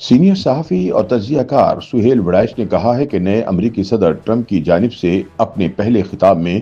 Senior صحافی اور تجزیہ کار سہیل وڑائچ نے کہا ہے کہ نئے امریکی صدر ٹرمپ کی جانب سے اپنے پہلے خطاب میں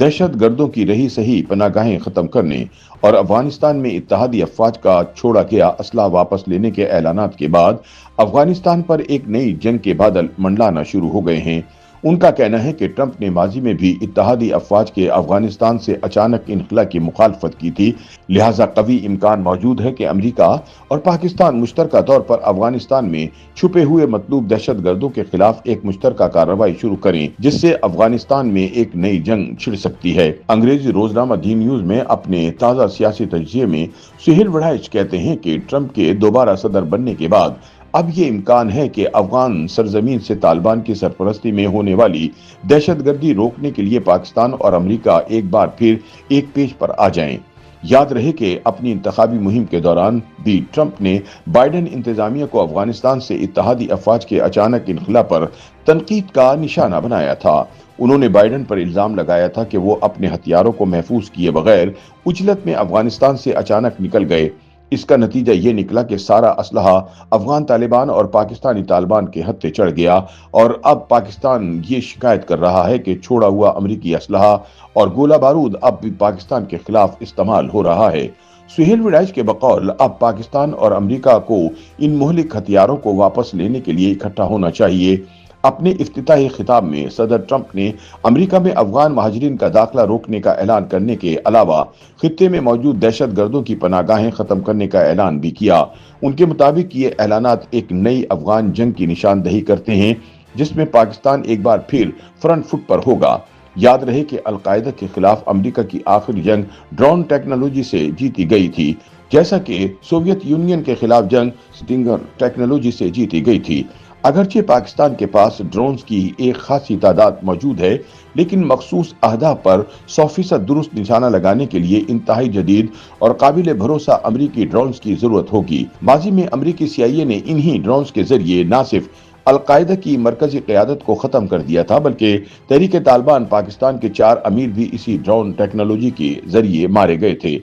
دہشت گردوں کی رہی سہی پناہ گاہیں ختم کرنے اور افغانستان میں اتحادی افواج کا چھوڑا گیا اسلحہ واپس لینے کے اعلانات کے بعد افغانستان پر ایک نئی جنگ کے بادل منڈلانا شروع ہو گئے ہیں۔ ان کا کہنا ہے کہ ٹرمپ نے ماضی میں بھی اتحادی افواج کے افغانستان سے اچانک انخلا کی مخالفت کی تھی، لہٰذا قوی امکان موجود ہے کہ امریکہ اور پاکستان مشترکہ طور پر افغانستان میں چھپے ہوئے مطلوب دہشت گردوں کے خلاف ایک مشترکہ کارروائی شروع کریں، جس سے افغانستان میں ایک نئی جنگ چھڑ سکتی ہے۔ انگریزی روزنامہ دی نیوز میں اپنے تازہ سیاسی تجزیے میں سہیل وڑائچ کہتے ہیں کہ ٹرمپ کے دوبارہ صدر بننے کے بعد اب یہ امکان ہے کہ افغان سرزمین سے طالبان کی سرپرستی میں ہونے والی دہشت گردی روکنے کے لیے پاکستان اور امریکہ ایک بار پھر ایک پیج پر آ جائیں۔ یاد رہے کہ اپنی انتخابی مہم کے دوران بھی ٹرمپ نے بائیڈن انتظامیہ کو افغانستان سے اتحادی افواج کے اچانک انخلا پر تنقید کا نشانہ بنایا تھا۔ انہوں نے بائیڈن پر الزام لگایا تھا کہ وہ اپنے ہتھیاروں کو محفوظ کیے بغیر عجلت میں افغانستان سے اچانک نکل گئے۔ اس کا نتیجہ یہ نکلا کہ سارا اسلحہ افغان طالبان اور پاکستانی طالبان کے ہتھے چڑھ گیا، اور اب پاکستان یہ شکایت کر رہا ہے کہ چھوڑا ہوا امریکی اسلحہ اور گولہ بارود اب بھی پاکستان کے خلاف استعمال ہو رہا ہے۔ سہیل وڑائچ کے بقول اب پاکستان اور امریکہ کو ان مہلک ہتھیاروں کو واپس لینے کے لیے اکٹھا ہونا چاہیے۔ اپنے افتتاحی خطاب میں صدر ٹرمپ نے امریکہ میں افغان مہاجرین کا داخلہ روکنے کا اعلان کرنے کے علاوہ خطے میں موجود دہشت گردوں کی پناہ گاہیں ختم کرنے کا اعلان بھی کیا۔ ان کے مطابق یہ اعلانات ایک نئی افغان جنگ کی نشاندہی کرتے ہیں، جس میں پاکستان ایک بار پھر فرنٹ فٹ پر ہوگا۔ یاد رہے کہ القاعدہ کے خلاف امریکہ کی آخری جنگ ڈرون ٹیکنالوجی سے جیتی گئی تھی، جیسا کہ سوویت یونین کے خلاف جنگ سٹنگر ٹیکنالوجی سے جیتی گئی تھی۔ اگرچہ پاکستان کے پاس ڈرونز کی ایک خاصی تعداد موجود ہے، لیکن مخصوص اہداف پر 100% درست نشانہ لگانے کے لیے انتہائی جدید اور قابل بھروسہ امریکی ڈرونز کی ضرورت ہوگی۔ ماضی میں امریکی CIA نے انہی ڈرونز کے ذریعے نہ صرف القاعدہ کی مرکزی قیادت کو ختم کر دیا تھا، بلکہ تحریک طالبان پاکستان کے 4 امیر بھی اسی ڈرون ٹیکنالوجی کے ذریعے مارے گئے تھے۔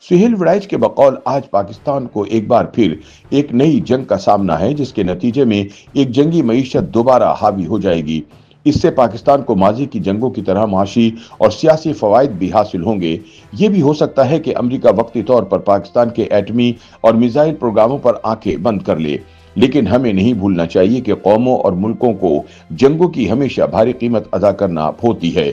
سہیل وڑائچ کے بقول آج پاکستان کو ایک بار پھر ایک نئی جنگ کا سامنا ہے، جس کے نتیجے میں ایک جنگی معیشت دوبارہ حاوی ہو جائے گی۔ اس سے پاکستان کو ماضی کی جنگوں کی طرح معاشی اور سیاسی فوائد بھی حاصل ہوں گے۔ یہ بھی ہو سکتا ہے کہ امریکہ وقتی طور پر پاکستان کے ایٹمی اور میزائل پروگراموں پر آنکھیں بند کر لے، لیکن ہمیں نہیں بھولنا چاہیے کہ قوموں اور ملکوں کو جنگوں کی ہمیشہ بھاری قیمت ادا کرنا ہوتی ہے۔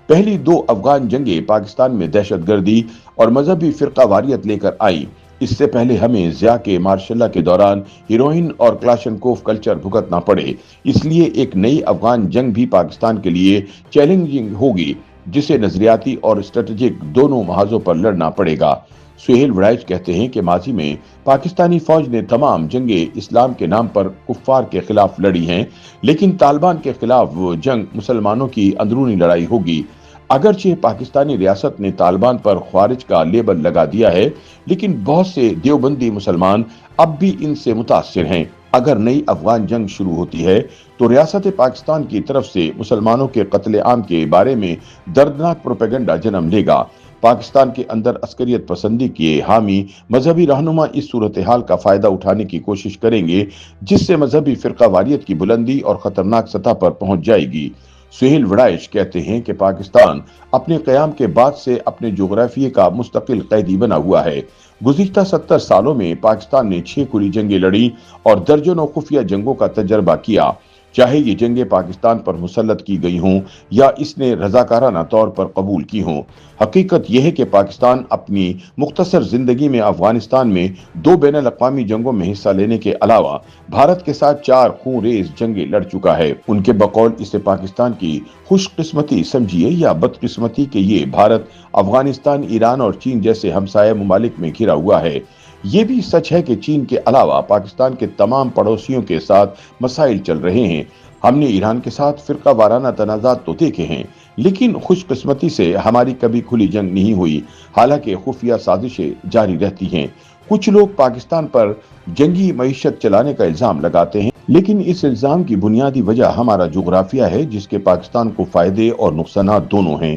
پہلی 2 افغان جنگیں پاکستان میں دہشت گردی اور مذہبی فرقہ واریت لے کر آئی۔ اس سے پہلے ہمیں ضیاء کے مارشل لا کے دوران ہیروئن اور کلاشنکوف کلچر بھگتنا پڑے۔ اس لیے ایک نئی افغان جنگ بھی پاکستان کے لیے چیلنجنگ ہوگی، جسے نظریاتی اور اسٹریٹجک دونوں محاذوں پر لڑنا پڑے گا۔ سہیل وڑائچ کہتے ہیں کہ ماضی میں پاکستانی فوج نے تمام جنگیں اسلام کے نام پر کفار کے خلاف لڑی ہیں، لیکن طالبان کے خلاف جنگ مسلمانوں کی اندرونی لڑائی ہوگی۔ اگرچہ پاکستانی ریاست نے طالبان پر خوارج کا لیبل لگا دیا ہے، لیکن بہت سے دیوبندی مسلمان اب بھی ان سے متاثر ہیں۔ اگر نئی افغان جنگ شروع ہوتی ہے تو ریاست پاکستان کی طرف سے مسلمانوں کے قتل عام کے بارے میں دردناک پروپیگنڈا جنم لے گا۔ پاکستان کے اندر عسکریت پسندی کے حامی مذہبی رہنما اس صورتحال کا فائدہ اٹھانے کی کوشش کریں گے، جس سے مذہبی فرقہ واریت کی بلندی اور خطرناک سطح پر پہنچ جائے گی۔ سہیل وڑائچ کہتے ہیں کہ پاکستان اپنے قیام کے بعد سے اپنے جغرافیے کا مستقل قیدی بنا ہوا ہے۔ گزشتہ 70 سالوں میں پاکستان نے 6 کھلی جنگیں لڑی اور درجنوں خفیہ جنگوں کا تجربہ کیا، چاہے یہ جنگیں پاکستان پر مسلط کی گئی ہوں یا اس نے رضاکارانہ طور پر قبول کی ہوں۔ حقیقت یہ ہے کہ پاکستان اپنی مختصر زندگی میں افغانستان میں 2 بین الاقوامی جنگوں میں حصہ لینے کے علاوہ بھارت کے ساتھ 4 خون ریز جنگیں لڑ چکا ہے۔ ان کے بقول اسے پاکستان کی خوش قسمتی سمجھیے یا بدقسمتی کہ یہ بھارت، افغانستان، ایران اور چین جیسے ہمسایہ ممالک میں گھرا ہوا ہے۔ یہ بھی سچ ہے کہ چین کے علاوہ پاکستان کے تمام پڑوسیوں کے ساتھ مسائل چل رہے ہیں۔ ہم نے ایران کے ساتھ فرقہ وارانہ تنازعات تو دیکھے ہیں، لیکن خوش قسمتی سے ہماری کبھی کھلی جنگ نہیں ہوئی، حالانکہ خفیہ سازشیں جاری رہتی ہیں۔ کچھ لوگ پاکستان پر جنگی معیشت چلانے کا الزام لگاتے ہیں، لیکن اس الزام کی بنیادی وجہ ہمارا جغرافیہ ہے، جس کے پاکستان کو فائدے اور نقصانات دونوں ہیں۔